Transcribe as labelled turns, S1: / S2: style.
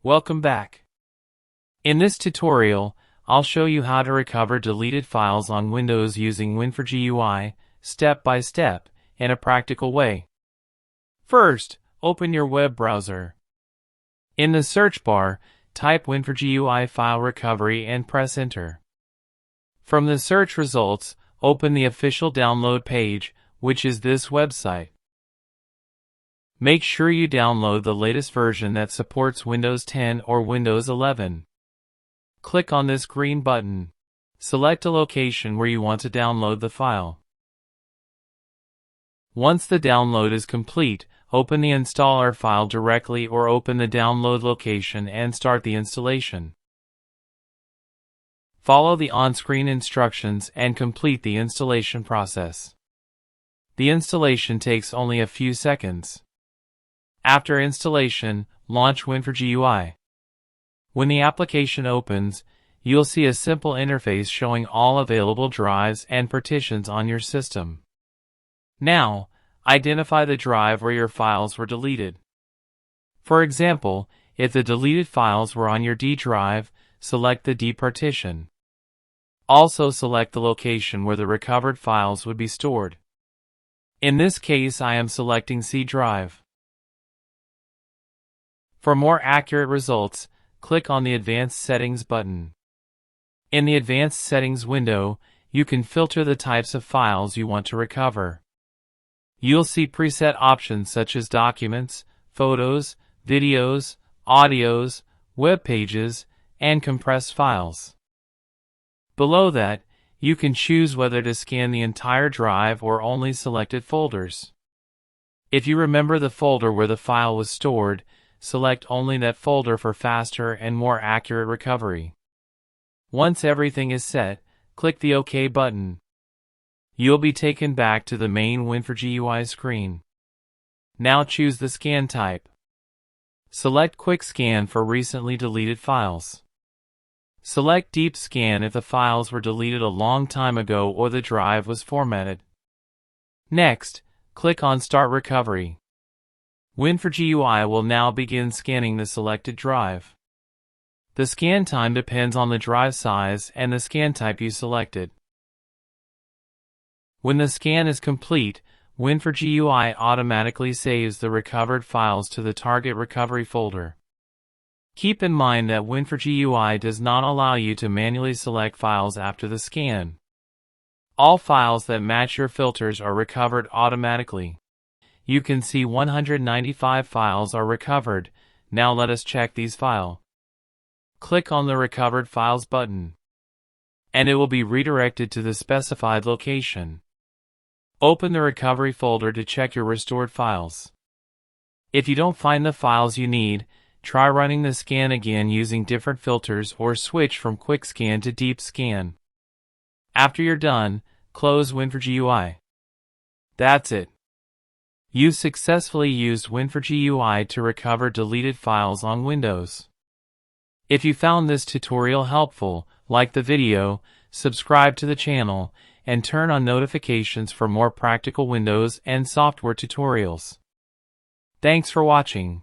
S1: Welcome back. In this tutorial, I'll show you how to recover deleted files on Windows using WinfrGUI, step by step, in a practical way. First, open your web browser. In the search bar, type WinfrGUI file recovery and press enter. From the search results, open the official download page, which is this website. Make sure you download the latest version that supports Windows 10 or Windows 11. Click on this green button. Select a location where you want to download the file. Once the download is complete, open the installer file directly or open the download location and start the installation. Follow the on-screen instructions and complete the installation process. The installation takes only a few seconds. After installation, launch WinfrGUI. When the application opens, you'll see a simple interface showing all available drives and partitions on your system. Now, identify the drive where your files were deleted. For example, if the deleted files were on your D drive, select the D partition. Also select the location where the recovered files would be stored. In this case, I am selecting C drive. For more accurate results, click on the Advanced Settings button. In the Advanced Settings window, you can filter the types of files you want to recover. You'll see preset options such as documents, photos, videos, audios, web pages, and compressed files. Below that, you can choose whether to scan the entire drive or only selected folders. If you remember the folder where the file was stored, select only that folder for faster and more accurate recovery. Once everything is set, click the OK button. You'll be taken back to the main WinfrGUI screen. Now choose the scan type. Select Quick Scan for recently deleted files. Select Deep Scan if the files were deleted a long time ago or the drive was formatted. Next, click on Start Recovery. WinfrGUI will now begin scanning the selected drive. The scan time depends on the drive size and the scan type you selected. When the scan is complete, WinfrGUI automatically saves the recovered files to the target recovery folder. Keep in mind that WinfrGUI does not allow you to manually select files after the scan. All files that match your filters are recovered automatically. You can see 195 files are recovered. Now let us check these files. Click on the Recovered Files button, and it will be redirected to the specified location. Open the recovery folder to check your restored files. If you don't find the files you need, try running the scan again using different filters or switch from Quick Scan to Deep Scan. After you're done, close WinfrGUI. That's it. You successfully used WinfrGUI to recover deleted files on Windows. If you found this tutorial helpful, like the video, subscribe to the channel, and turn on notifications for more practical Windows and software tutorials. Thanks for watching.